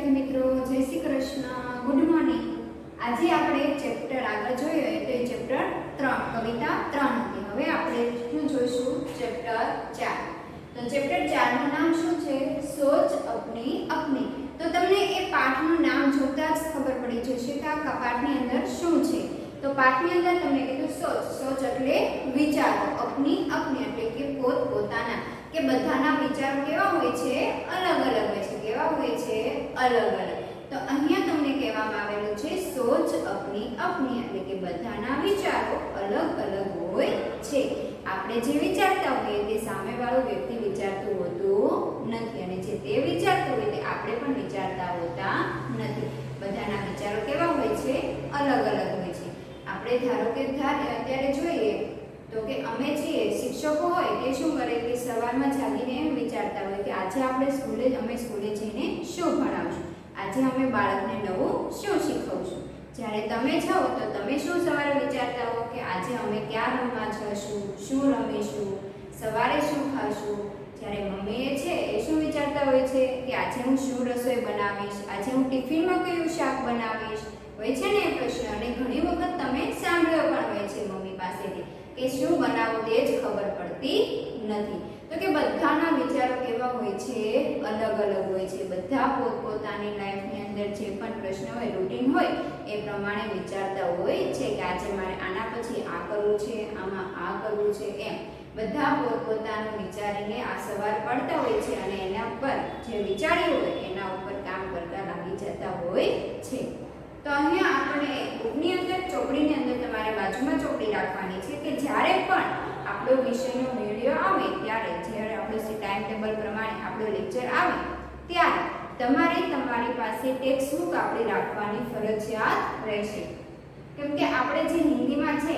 વિદ્યાર્થી મિત્રો, જય શ્રી કૃષ્ણ, ગુડ મોર્નિંગ। આજે આપણે એક ચેપ્ટર આગળ જોયો તો એ ચેપ્ટર 3 કવિતા 3 હતી। હવે આપણે શું જોઈશું? ચેપ્ટર 4। તો ચેપ્ટર 4 નું નામ શું છે? સોચ અપની અપની। તો તમને એ પાઠનું નામ જોતા જ ખબર પડી જશે કે આ પાઠની અંદર શું છે। તો પાઠની અંદર તમને કીધું સોચ, સોચ એટલે વિચારો, અપની અપની એટલે કે પોતપોતાના, કે બધાના વિચારો કેવા હોય છે? અલગ અલગ હોય છે। કેવા હોય છે? અલગ અલગ। તો અહીંયા તમને કહેવામાં આવેલું છે સોચ અપની અપની એટલે કે બધાના વિચારો અલગ અલગ હોય છે। આપણે જે વિચારતા હોઈએ તે સામેવાળો વ્યક્તિ વિચારતું હોતું નથી, અને જે તે વિચારતું હોય તે આપણે પણ વિચારતા હોતા નથી। બધાના વિચારો કેવા હોય છે? અલગ અલગ હોય છે। આપણે ધારો કે અત્યારે જોઈએ તો કે અમે છીએ શિક્ષકો હોય તે શું કરે કે સવારમાં જાગીને એમ વિચારતા હોય કે આજે આપણે અમે સ્કૂલે જઈને શું ભણાવશું, આજે અમે બાળકને નવું શું શીખવશું। જ્યારે તમે જાઓ તો તમે શું સવારે વિચારતા હો કે આજે અમે ક્યાં રમવા જઈશું, શું રમીશું, સવારે શું ખાશું। જ્યારે મમ્મીએ છે એ શું વિચારતા હોય છે કે આજે હું શું રસોઈ બનાવીશ, આજે હું ટિફિનમાં કયું શાક બનાવીશ, હોય છે ને એ પ્રશ્ન। અને ઘણી વખત તમે સાંભળ્યો પણ હોય છે મમ્મી પાસેથી કે શું બનાવવું તે જ ખબર પડતી નથી। તો કે બધાના વિચારો કેવા હોય છે? અલગ અલગ હોય છે। બધા પોતપોતાની લાઈફની અંદર જે પણ પ્રશ્ન હોય, રૂટીન હોય એ પ્રમાણે વિચારતા હોય છે કે આજે મારે આના પછી આ કરવું છે, આમાં આ કરવું છે, એમ બધા પોતપોતાનું વિચારીને આ સવાર પડતા હોય છે અને એના પર જે વિચાર્યું હોય એના ઉપર કામ કરતા લાગી જતા હોય છે। તો અહીંયા આપણે બુકની અંદર ચોપડીની અંદર તમારે બાજુમાં ચોપડી રાખવાની છે કે જ્યારે પણ આપણો વિષયનો વિડીયો આવે ત્યારે, જ્યારે આપણો ટાઈમ ટેબલ પ્રમાણે આપણો લેક્ચર આવે ત્યારે તમારે તમારી પાસે ટેક્સ્ટ બુક આપણી રાખવાની ફરજિયાત રહેશે। કેમ કે આપણે જે હિન્દીમાં છે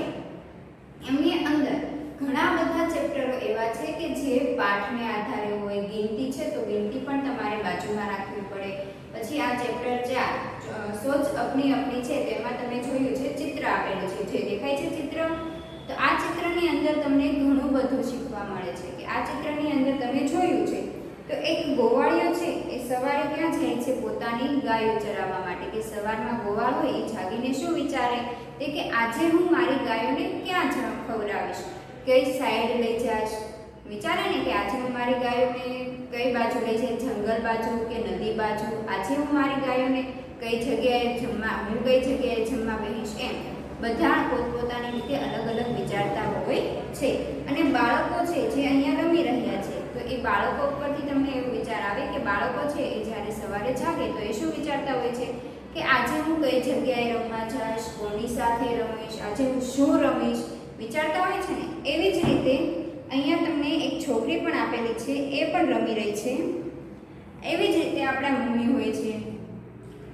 એમની અંદર ઘણા બધા ચેપ્ટરો એવા છે કે જે પાઠને આધારે હોય। ગિનતી છે તો ગિનતી પણ તમારે બાજુમાં રાખવી પડે। પછી આ ચેપ્ટર 4 સોચ અપની અપની છે તેમાં તમે જોયું છે ચિત્ર આપેલું છે, જે દેખાય છે ચિત્ર, તો આ ચિત્રની અંદર તમને ઘણું બધું શીખવા મળે છે કે આ ચિત્રની અંદર તમે જોયું છે તો એક ગોવાળિયો છે એ સવારે ક્યાં જાય છે? પોતાની ગાયો ચરાવવા માટે। કે સવારમાં ગોવાળ હોય એ જાગીને શું વિચારે તે કે આજે હું મારી ગાયોને ક્યાં ખવડાવીશ, કઈ સાઈડ લઈ જઈશ, વિચારે ને કે આજે હું મારી ગાયોને કઈ બાજુ લઈ જઈશ, જંગલ બાજુ કે નદી બાજુ, આજે હું મારી ગાયોને કઈ જગ્યાએ જમવા બેહીશ, એમ બધા પોતપોતાની રીતે અલગ અલગ વિચારતા હોય છે। અને બાળકો છે જે અહીંયા રમી રહ્યા છે તો એ બાળકો ઉપરથી તમને એવું વિચાર આવે કે બાળકો છે એ જ્યારે સવારે જાગે તો એ શું વિચારતા હોય છે કે આજે હું કઈ જગ્યાએ રમવા જઈશ, કોની સાથે રમીશ, આજે હું શું રમીશ, વિચારતા હોય છે ને। એવી જ રીતે અહીંયા તમને એક છોકરી પણ આપેલી છે એ પણ રમી રહી છે। એવી જ રીતે આપણા મમ્મી હોય છે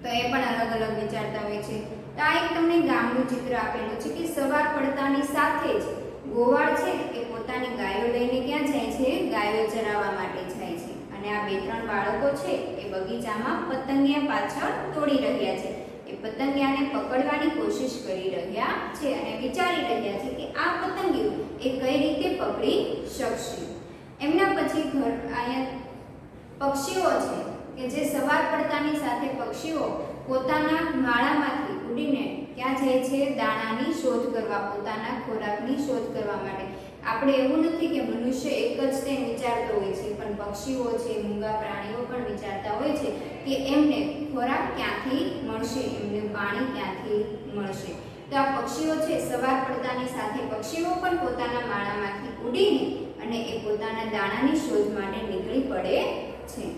તો એ પણ અલગ અલગ વિચારતા હોય છે। તો આ એક તમને ગામનું ચિત્ર આપેલું છે કે સવાર પડતાની સાથે જ ગોવાળ છે એ પોતાની ગાયો લઈને ક્યાં જાય છે? ગાયો ચરાવવા માટે જાય છે। અને આ બે ત્રણ બાળકો છે એ બગીચામાં પતંગિયા પાછળ દોડી રહ્યા છે, એ પતંગિયાને પકડવાની કોશિશ કરી રહ્યા છે અને વિચારી રહ્યા છે કે આ પતંગિયું એ કઈ રીતે પકડી શકશે। એમના પછી અહીંયા પક્ષીઓ છે કે જે સવાર પડતાની સાથે પક્ષીઓ પોતાના માળામાંથી ઉડીને ક્યાં જાય છે? દાણાની શોધ કરવા, પોતાના ખોરાકની શોધ કરવા માટે। આપણે એવું નથી કે મનુષ્ય એક જ તે વિચારતો હોય છે, પણ પક્ષીઓ છે, મૂંગા પ્રાણીઓ પણ વિચારતા હોય છે કે એમને ખોરાક ક્યાંથી મળશે, એમને પાણી ક્યાંથી મળશે। તો આ પક્ષીઓ છે સવાર પડતાની સાથે પક્ષીઓ પણ પોતાના માળામાંથી ઉડીને અને એ પોતાના દાણાની શોધ માટે નીકળી પડે છે।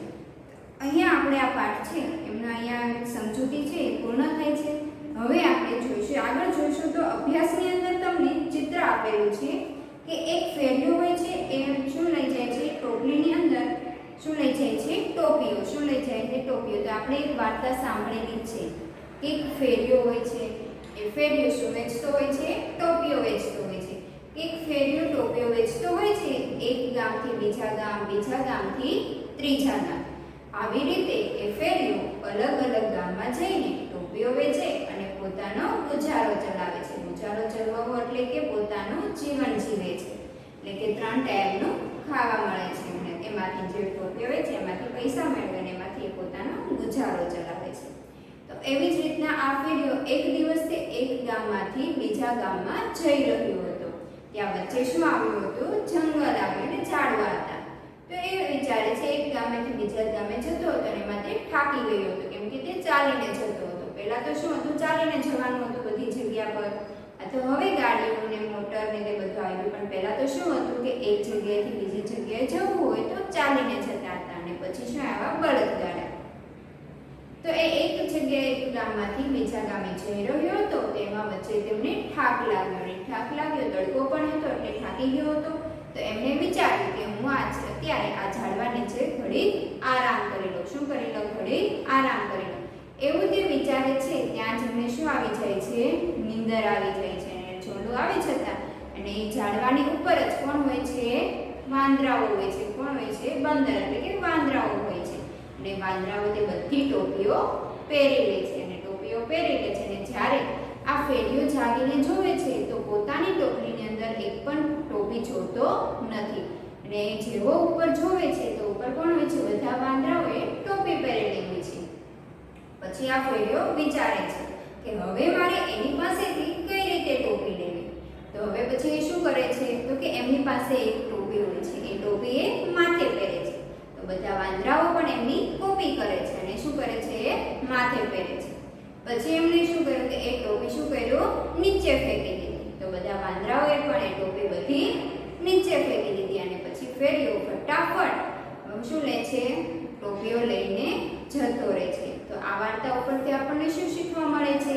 અહીંયા આપણે આ પાઠ છે એમનો અહીંયા સમજૂતી છે એ પૂર્ણ થાય છે। હવે આપણે જોઈશું, આગળ જોઈશું તો અભ્યાસની અંદર તમને ચિત્ર આપેલું છે કે એક ફેરિયો હોય છે એ શું લઈ જાય છે? ટોપલીની અંદર શું લઈ જાય છે? ટોપીઓ। શું લઈ જાય છે? ટોપીઓ। તો આપણે એક વાર્તા સાંભળેલી જ છે, એક ફેરિયો હોય છે, એ ફેરિયો શું વેચતો હોય છે? ટોપીઓ વેચતો હોય છે। એક ફેરિયો ટોપીઓ વેચતો હોય છે એક ગામથી બીજા ગામ, બીજા ગામથી ત્રીજા ગામ। આવી રીતે એ ફેરિયો અલગ અલગ ગામમાં જઈને ટોપીઓ વેચે અને પોતાનો ગુજારો ચલાવે છે। ગુજારો ચલાવવો એટલે કે પોતાનું જીવન જીવે છે, એટલે કે 3 ટાઈમનું ખાવા મળે છે એમને। એમાંથી જે ટોપીઓ વેચે એમાંથી પૈસા મેળવે અને એમાંથી પોતાનો ગુજારો ગુજારો ચલાવે છે। તો એવી જ રીતના આ ફેરિયો એક દિવસે એક ગામમાંથી બીજા ગામમાં જઈ રહ્યો હતો। ત્યાં વચ્ચે શું આવ્યું હતું? જંગલ આવ્યું અને ઝાડવા હતા। તો એ વિચારે છે એક ગામેથી બીજા ગામે જતો હતો અને એમાં તે થાકી ગયો હતો, કેમ કે તે ચાલીને જતો હતો। પહેલા તો શું હતું? ચાલીને જવાનું હતું બધી જગ્યા પર, આ તો હવે ગાડીઓ ને મોટર ને તે બધું આવ્યું, પણ પહેલા તો શું હતું કે એક જગ્યાએથી બીજી જગ્યાએ જવું હોય તો ચાલીને જતા હતા, અને પછી શું આવ્યા? બળદગાડા। તો એ એક જગ્યાએ એક ગામમાંથી બીજા ગામે જઈ રહ્યો હતો, તેમાં વચ્ચે તેમને થાક લાગ્યો, તડકો પણ હતો એટલે થાકી ગયો હતો। તો એમણે વિચાર્યું કે હું અત્યારે આ ઝાડવા નીચે ઘડી આરામ કરી લઉં। શું કરી લઉં? ઘડી આરામ કરી લઉં। એવું તે વિચારે છે ત્યાં જ એમને શું આવી જાય છે? નીંદર આવી જાય છે, અને જોડું આવી જતા અને એ ઝાડવાની ઉપર જ કોણ હોય છે? વાંદરાઓ હોય છે। કોણ હોય છે? બંદર એટલે કે વાંદરાઓ હોય છે। અને વાંદરાઓ તે બધી ટોપીઓ પહેરી લે છે, અને ટોપીઓ પહેરી લે છે, અને જ્યારે આ ફેરિયો જાગીને જોવે છે તો પોતાની ટોપલીની અંદર એક પણ ટોપી જોતો નથી, અને જેવો ઉપર જોવે છે તો ઉપર કોણ હોય છે? બધા વાંદરાઓએ ટોપી પહેરેલી હોય છે। પછી આ ફેરિયો વિચારે છે કે હવે મારે એની પાસેથી કઈ રીતે ટોપી લેવી? તો હવે પછી એ શું કરે છે? તો કે એમની પાસે એક ટોપી હોય છે, એ ટોપી એ માથે પહેરે છે। તો બધા વાંદરાઓ પણ એમની કોપી કરે છે અને શું કરે છે? એ માથે પહેરે છે। પછી એમણે શું કર્યું કે એ ટોપી શું કર્યું? નીચે ફેંકી દીધી। તો બધા વાંદરાઓએ પણ એ ટોપી બધી નીચે ફેંકી દીધી, અને પછી ફેરિયો ફટાફટ શું લે છે? ટોપીઓ લઈને જતો રહે છે। તો આ વાર્તા ઉપરથી આપણને શું શીખવા મળે છે?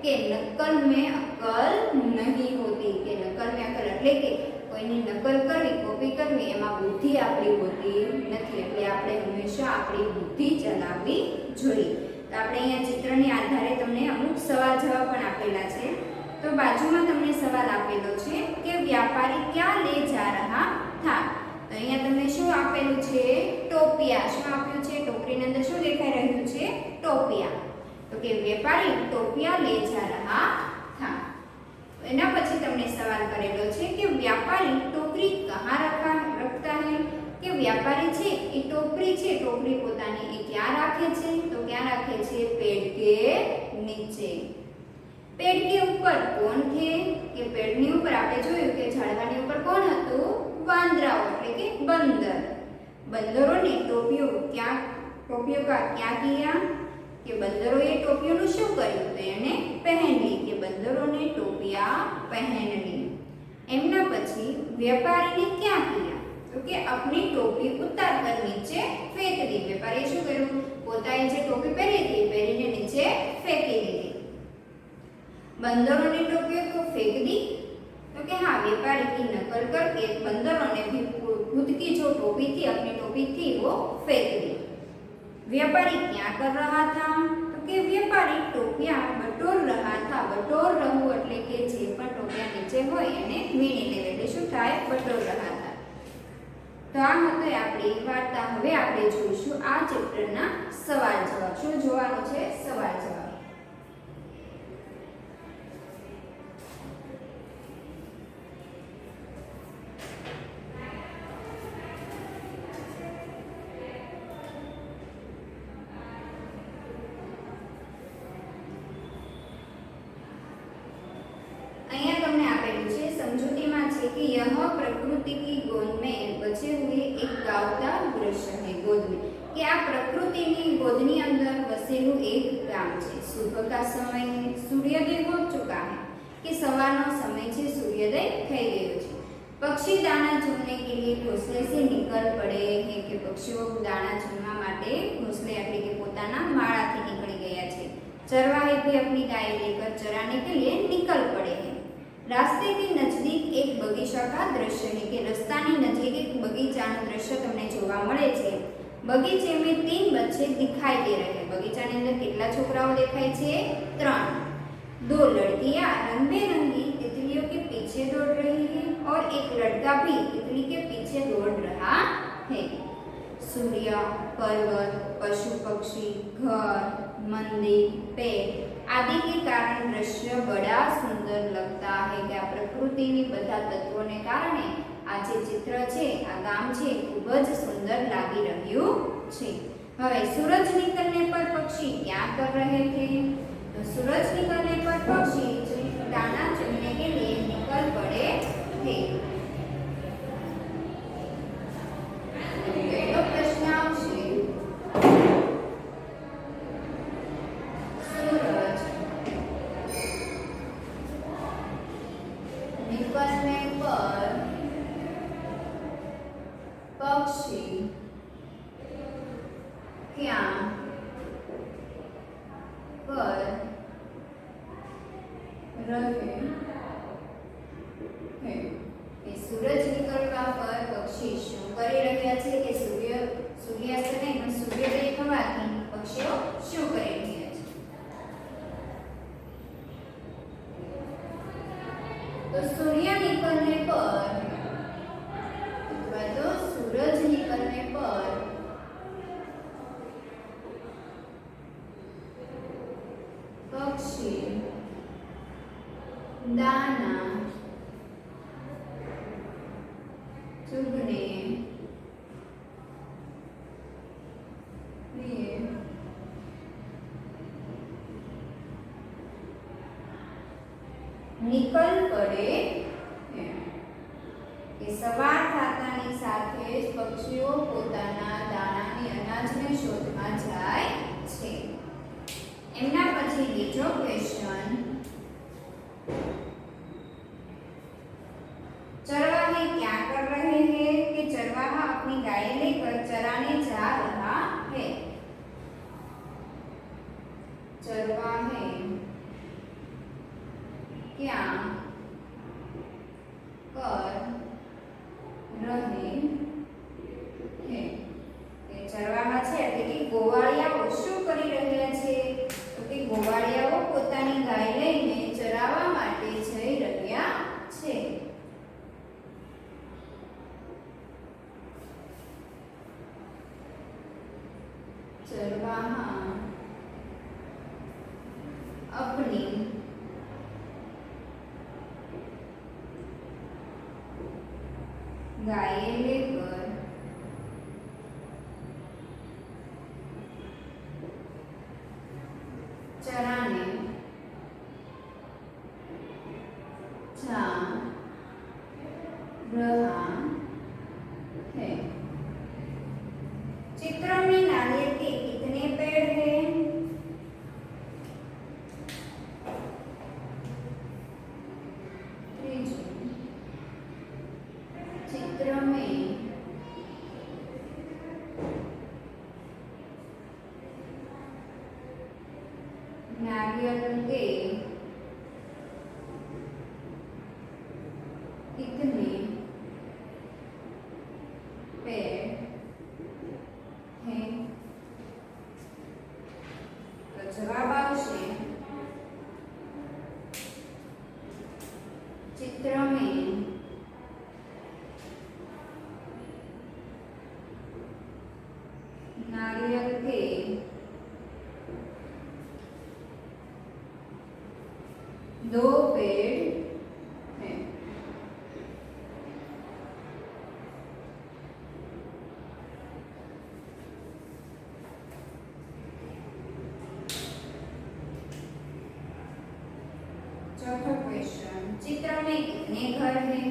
કે નકલ મેં અક્કલ નહીં હોતી, કે નકલ મેં અક્કલ એટલે કે કોઈની નકલ કરવી, કોપી કરવી એમાં બુદ્ધિ આપણી હોતી નથી, એટલે આપણે હંમેશા આપણી બુદ્ધિ ચલાવવી જોઈએ। તો આપણે અહીંયા ચિત્રની આધારે તમને અમુક સવાલ જવાબ પણ આપેલા છે। તો બાજુમાં તમને સવાલ આપેલો છે કે વ્યાપારી ક્યાં લે જા રહા થા? તો અહીંયા તમને શું આપેલું છે? ટોપિયા। શું આપ્યું છે? ટોપલીની અંદર શું દેખાઈ રહ્યું છે? ટોપિયા। તો કે વેપારી ટોપિયા લે જા રહા થા। એના પછી તમને સવાલ કરેલો છે કે વ્યાપારી ટોકરી કહાં રખતા હૈ? કે વ્યાપારી છે એ ટોકરી છે, ટોકરી પોતાની એ ક્યાં રાખે છે? તો ક્યાં રાખે છે? પેડ કે નીચે। પેડ કે ઉપર કોણ થે? કે પેડની ઉપર આપણે જોયું કે ઝાડવાની ઉપર કોણ હતું? વાંદરાઓ એટલે કે બંદર। બંદરોને ટોપીઓ કા ક્યાં કિયા? કે બંદરોએ ટોપીઓનું શું કર્યું? તો એને પહેન લી, કે બંદરોને ટોપિયા પહેન લી। એમના પછી વેપારીને ક્યાં કિયા? તો કે अपनी टोपी उतार कर नीचे फेंक दी। વેપારીએ શું કર્યું? પોતાએ જે ટોપી પહેરી હતી પહેરીને નીચે ફેંકી દીધી। बंदरों ने टोपियों को फेंक दी? तो क्या हाँ, व्यापारी की नकल करके बंदरों ने भी खुद की जो टोपी थी, अपनी टोपी थी, वो फेंक दी। व्यापारी क्या कर रहा था? तो कि व्यापारी टोपिया बटोर रहा था। बटोर रहू એટલે કે જે પણ ટોપિયા નીચે હોય એને વીણી લે, એટલે શું થાય? બટોર રહ્યા હતા। તો આ હતી આપણી વાર્તા। હવે આપણે જોઈશું આ ચેપ્ટરના સવાલ જવાબ। શું જોવાનું છે? સવાલ જવાબ। समझौती है कि यह प्रकृति की गोद में बचे हुए एक गांव का दृश्य है। गोद में कि आ प्रकृति की गोदनी अंदर बसेलू एक गाम है। सुबह का समय है, सूर्योदय हो चुका है, कि सवारनो समय है, सूर्योदय થઈ ગયો છે। पक्षी दाना चुनने के लिए घोंसले से निकल पड़े हैं, कि पक्षियों दाना चुनवा માટે घोंसले એટલે કે પોતાના માળાથી નીકળી ગયા છે। चरवाहे भी अपनी गाय लेकर चराने के लिए निकल पड़े हैं। रास्ते के नजदीक एक बगीचा का दृश्य है, कि रस्तानी नजीक एक बगीचाનું दृश्य તમને જોવા મળે છે। बगीचे में 3 बच्चे दिखाई दे रहे हैं। बगीचाની અંદર કેટલા છોકરાઓ દેખાય છે? 3। 2 लड़कियां रंग-बेरंगी तितलियों के पीछे दौड़ रही हैं और एक लड़का भी तितली के पीछे दौड़ रहा है। सूर्य, पर्वत, पशु पक्षी, घर, मंदिर, पेड़ आदि के कारण दृश्य बड़ा सुंदर लगता है, कि आ प्रकृतिनी બધા તત્વોને કારણે આ જે ચિત્ર છે, આ ગામ છે, ખૂબ જ સુંદર લાગી રહ્યું છે। હવે सूरज निकलने पर पक्षी क्या कर रहे थे? तो सूरज निकलने पर पक्षी दाना चुनने के लिए निकल पड़े थे। पहलो प्रश्न आवशे सूरज निकलने पर पक्षी क्या कर रहे हैं? કે સૂરજ નીકળવા પર પક્ષી શું કરી રહ્યા છે? કે સૂર્યાસ્ત નહીં પણ સૂર્યોદય થવાથી પક્ષીઓ શું કરી રહ્યા છે? તો સૂર્ય નિકળને પર અથવા તો સૂરજ નિકળને પર पक्षी दाना चुगने लिए निकल पड़े કે સવાર થતાની સાથે જ પક્ષીઓ પોતાના દાણાની અનાજની શોધમાં જાય છે। एमना पछी बीजो क्वेश्चन चरवाहे क्या कर रहे हैं? कि चरवाहा अपनी गाय लेकर चराने जा रहा है। चरवाहे क्या कर रहे हैं? चरवाहा छे એટલે કે ગોવાળિયાઓ શું કરી રહ્યા છે? ગોવાળિયાઓ પોતાની ગાય લઈને ચરાવવા માટે જઈ રહ્યા છે। चरवाहा अपनी गाय लेकर चराने जा रहा है। चित्र में नारियल के कितने पेड़ हैं? चित्र में नारियल के कितने पेड़ हैं? तो जवाब आवशे चित्र में नारियल के 2 पेड़ हैं। चौथा क्वेश्चन चित्र में कितने घर हैं?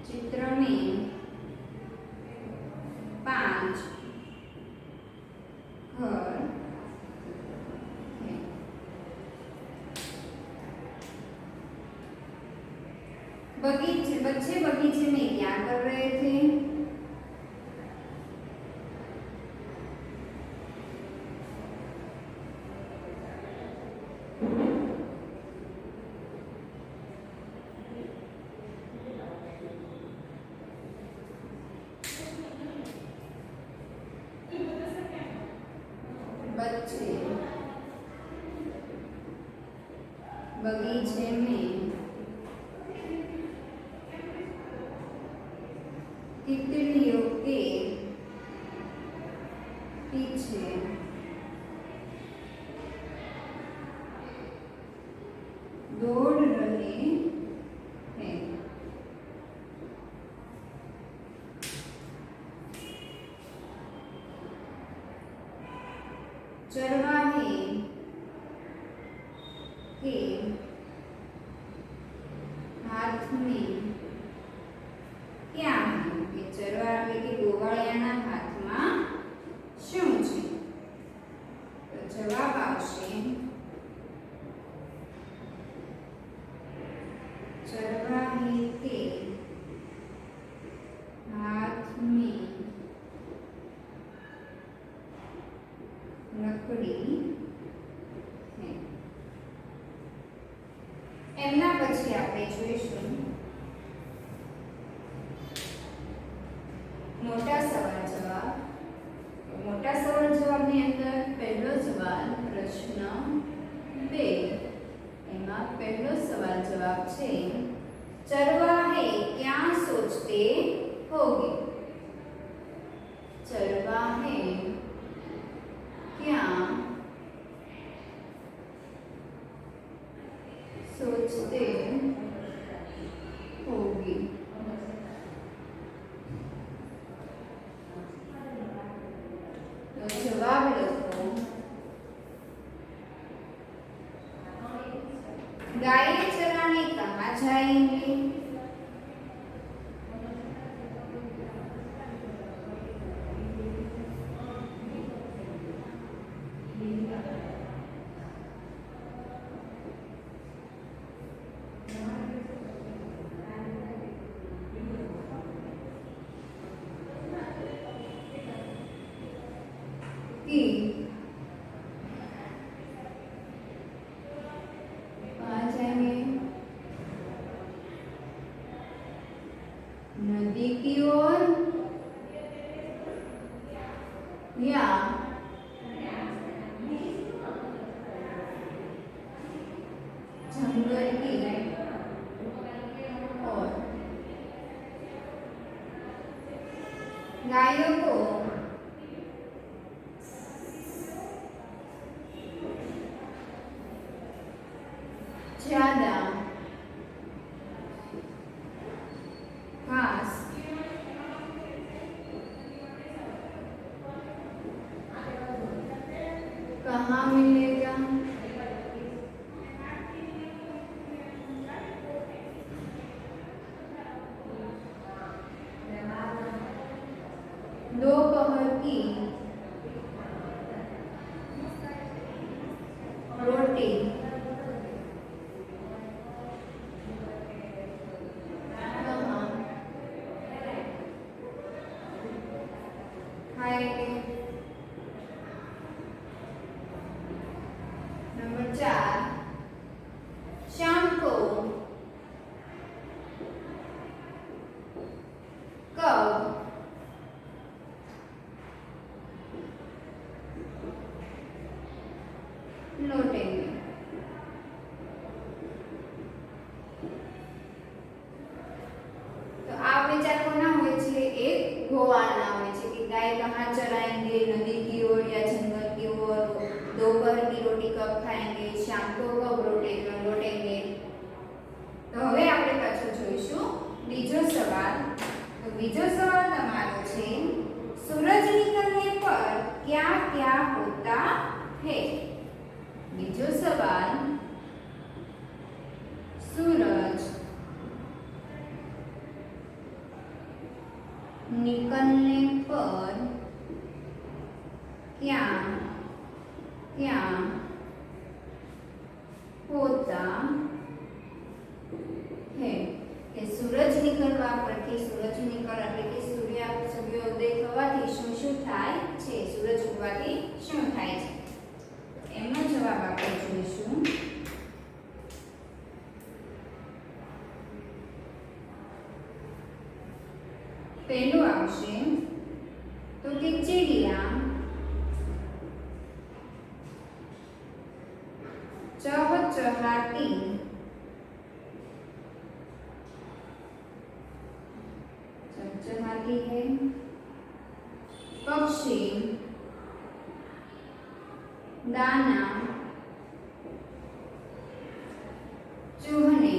चित्र में 5 घर हैं। बच्चे बगीचे में क्या कर रहे थे? बच्चे बगीचे में तितलियों के છે दौड़ रहे हैं। चरवाहे के हाथ में क्या है? कि चरवाहे के गोवाळियाना हाथમાં શું છે? તો જવાબ આવશે चरवाहे के हाथ में लकड़ी है। એમના પછી આપણે જોઈશું મોટા સવાલ જવાબ. મોટા સવાલ જવાબની અંદર પહેલો સવાલ પ્રશ્ન 2 એમાં પહેલો સવાલ જવાબ છે चरवाहे क्या सोचते होंगे? चरवाहे क्या सोचते होंगे? तो जवाब लिखो गाय चराने कहाँ जाएंगे? नदी की ओर या जंगल की ओर. गायों को ज्यादा घास कहाँ मिलेगा? दोपहर की रोटी खाएंगे. नंबर 4 शाम को कब लौटेंगे? तो आप विचार कोना होय छे? एक गोवाळना होय छे कि गाय कहाँ चराएंगे, नदी की ओर या जंगल की ओर, दोपहर की रोटी कब खाएंगे, शाम को कब लौटेंगे. तो હવે આપણે પાછો જોઈશું બીજો સવાલ. તો બીજો સવાલ તમારો છે सूरज निकलने पर क्या क्या होता है? बीजो सवाल सूरज निकलने पर क्या क्या होता है? કે સૂરજ નીકળવા પરથી સૂરજ નીકળ એટલે કે સૂર્યોદય થવાથી શું થાય છે? સૂરજ ઉગવાથી શું થાય છે? એમનો જવાબ આપણે જોઈશું. પહેલું આવશે તો કે ચીડિયા ચહચહાતી चहचहाती है. पक्षी दाना चूहने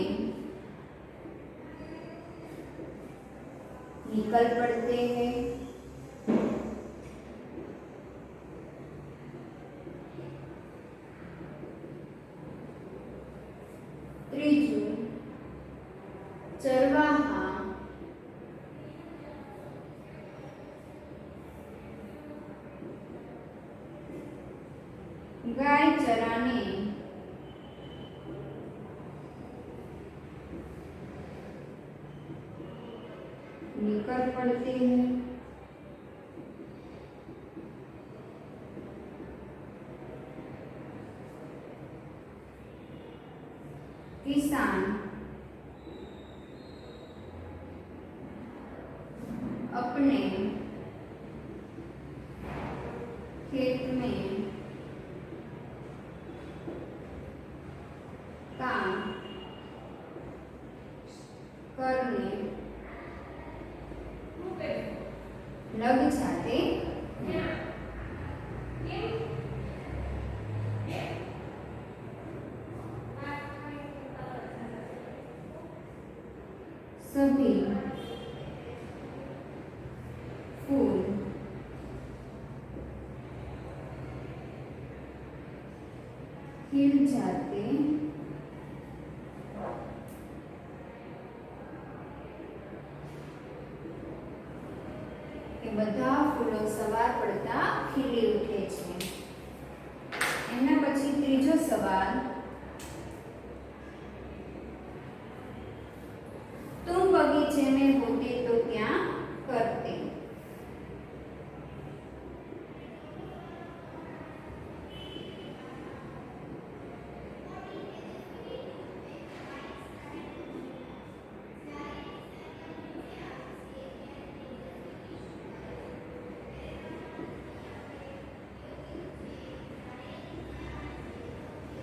निकल पड़ते हैं। त्रीजू चरवाहा गाय चराने निकल पड़ते हैं। किसान अपने खेत में काम करने लग जाते हैं। सभी फूल खिल जाते એ બધા ફૂલો સવાર પડતા ખીલી ઉઠે છે। એના પછી ત્રીજો સવાલ, तुम बगीचे में होते तो क्या करते।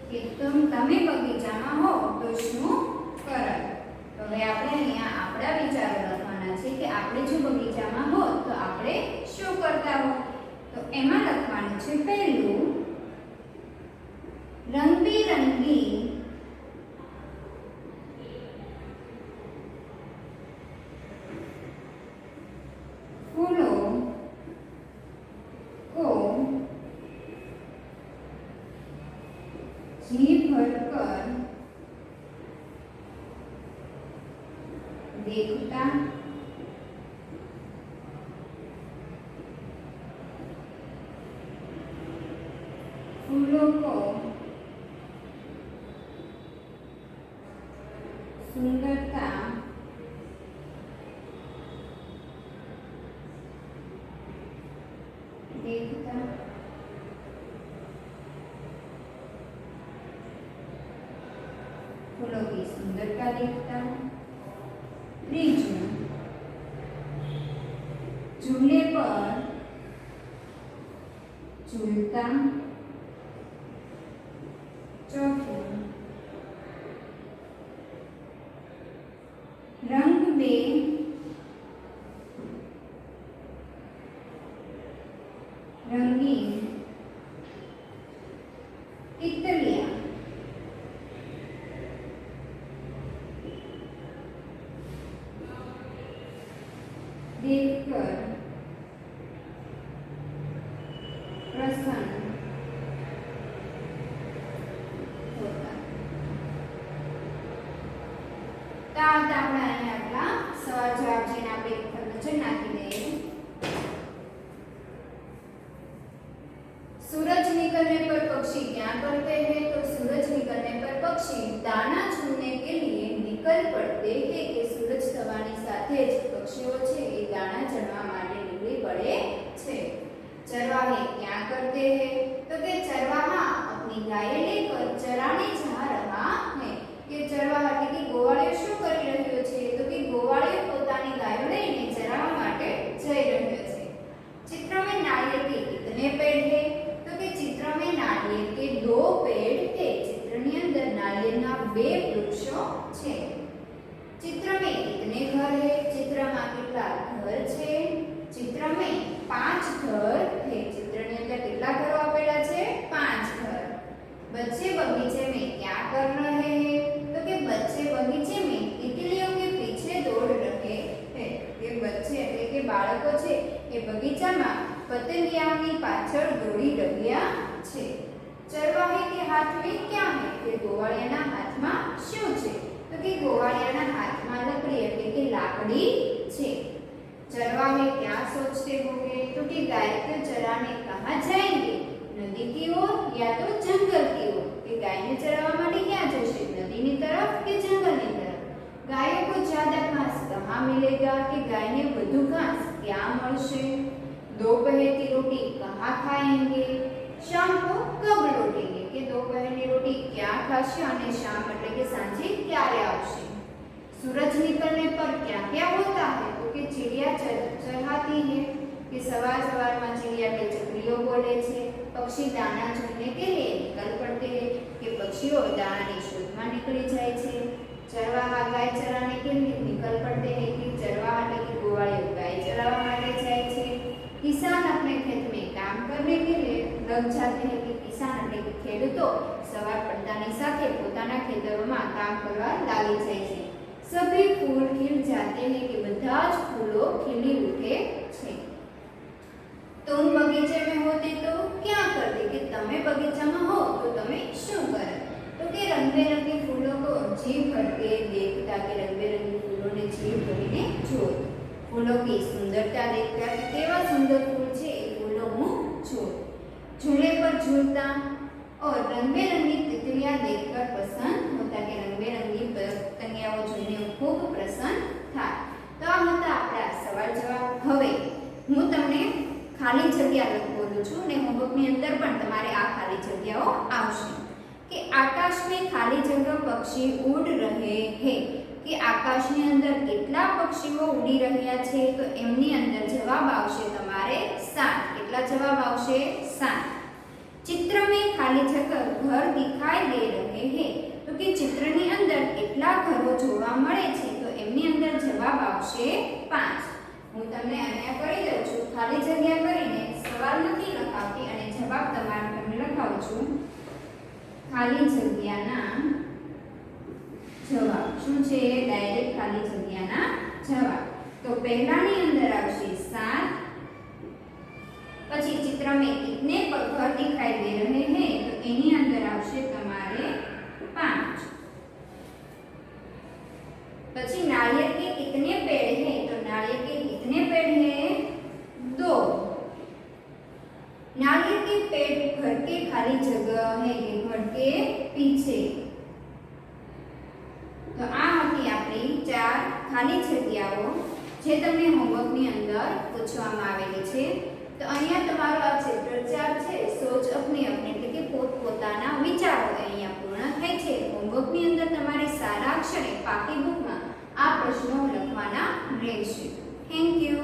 કે તમે બગીચામાં હો તો શું કરો। તો હવે આપણે અહીંયા આપણા વિચારો લખવાના છે કે આપણે જો બગીચામાં હો તો આપણે શું કરતા હો। તો એમાં લખવાનું છે પહેલું, રંગબેરંગી फूलों को जी भरकर देखता फूलों को सुंदरता देखता फूलों की सुंदरता देखता। तीसरा, झूले पर झूलता। चौथा, रंग में रंगीन तितलियां देखकर प्रसन्न होता। तो આપણે અહીંયા આટલા સવાલ જવાબ જેને આપણે એક વખત નજર નાખી દઈએ। सूरज निकलने पर पक्षी क्या करते हैं। तो सूरज निकलने पर पक्षी दाना चुनने के लिए निकल पड़ते हैं कि सूरज થવાની સાથે જ પક્ષીઓ છે એ દાણા ચણવા માટે નીકળી પડે છે। चरवाहे क्या करते हैं। तो कि चरवाहा अपनी गायें लेकर चराने जा रहा है। કે ચરવાहा એટલે કે ગોવાળિયો શું કરી રહ્યો છે। તો કે ગોવાળિયો પોતાની ગાયો લઈને ચરાવવા માટે જઈ રહ્યો છે। चित्र में नारियल के कितने पेड़ है। तो कि चित्र में नारियल के 2 पेड़ है। चित्रनी अंदर नारियलना 2 वृक्षो छे। चित्र में कितने घर है। चित्र में કેટલા ઘર છે। चित्र में 5 घर है। चित्रनी अंदर કેટલા ઘરો આપેલા છે 5 ઘર। બાળકો છે એ બગીચામાં પતંગિયાની પાછળ દોડી રહ્યા છે। ચરવાહે કે હાથ में क्या है? કે ગોવાળિયાના હાથમાં શું છે? તો કે ગોવાળિયાના હાથમાં લકડી એટલે કે લાકડી છે। चरवाहे क्या सोचते होंगे? तो कि गाय को चराने कहाँ जाएंगे? नदी की ओर या तो जंगल की ओर? कि गाय ने चरावा माटे क्या जशे? नदी की तरफ कि जंगल की तरफ? गायों को ज्यादा घास कहाँ मिलेगा? कि गाय ने વધુ घास क्या મળશે? दोपहर की रोटी कहाँ खाएंगे? शाम को कब लौटेंगे? कि दोपहर की रोटी क्या खाशे અને શામ એટલે કે સાંજે ક્યારે આવશે? सूरज निकलने पर क्या क्या होता है? तो कि चिड़िया चहचहाती है। कि सवार सवार में चिड़िया के चकलियों बोले छे। पक्षी दाना चुनने के लिए निकल पड़ते हैं। कि पक्षियों दाना की शोध में निकली जाए छे। चरवाहा गाय चराने के लिए निकल पड़ते हैं। कि चरवाहा એટલે કે ગોવાળિયો ગાય ચરાવવા માટે જાય છે। किसान अपने खेत में काम करने के लिए लग जाते हैं। कि किसान એટલે કે ખેડૂતો સવાર પડતાની સાથે પોતાના ખેતરોમાં કામ કરવા લાગી જાય છે। सभी फूल खिल जाते हैं। कि બધા જ ફૂલો ખીલી ઉઠે છે। तुम बगीचे में होते तो क्या करते? कि તમે બગીચામાં હો તો તમે શું કરે? તો કે રંગબેરંગી ફૂલો को जी भर के देखता। કે રંગબેરંગી ફૂલોને जी ભરીને જોત। ફૂલો की सुंदरता देखता। कि કેવા સુંદર ફૂલ છે એ ફૂલો હું જોત। झूले पर झूलता और रंग-बिरंगी तितलियां देखकर पसंद होता। कि रंग-बिरंगी पतंगियाओ જોઈને ખૂબ પ્રસન્ન થાય। તો આ હતા આપણા સવાલ જવાબ। હવે હું તમને ખાલી જગ્યા બોલું છું ને હોમવર્કની અંદર પણ તમારે આ ખાલી જગ્યાઓ આવશે। કે આકાશ में ખાલી જગ્યા પક્ષી ઉડ રહે હે। કે આકાશની અંદર કેટલા પક્ષીઓ ઉડી રહ્યા છે? તો એમની અંદર જવાબ આવશે તમારે 7। કેટલા જવાબ આવશે? 7। चित्र में खाली जगह घर दिखाई दे रहे हैं। तो कि चित्रनी अंदर કેટલા ઘરો જોવા મળે છે? તો એમની અંદર જવાબ આવશે 5। હું તમને અહીંયા કરી દઉં છું ખાલી જગ્યા કરીને સવાલ નથી લખાવતી અને જવાબ તમારે તમને લખાવું છું। ખાલી જગ્યાના જવાબ શું છે? ડાયરેક્ટ ખાલી જગ્યાના જવાબ। તો પહેલાની અંદર આવશે 7। પછી चित्र में कितने घर दिखाई दे रहे हैं? तो एनी अंदर आवशे तमारे 5। પછી नारियल के कितने पेड़ हैं? तो नारियल के कितने पेड़ हैं? 2। नारियल के पेड़ घर के खाली जगह है कि घर के पीछे। तो आ હતી આપણી 4 ખાલી જગ્યાઓ જે તમને હોમવર્કની અંદર પૂછવામાં આવેલી છે। तो અહીંયા તમારો આ ચેપ્ટર 4 છે સોચ अपने अपने એટલે કે પોતપોતાના વિચારો અહીંયા પૂર્ણ થાય છે। હોમવર્કની અંદર તમારે સારા અક્ષરે પાકી બુકમાં આ પ્રશ્નો લખવાના રહેશે। Thank you.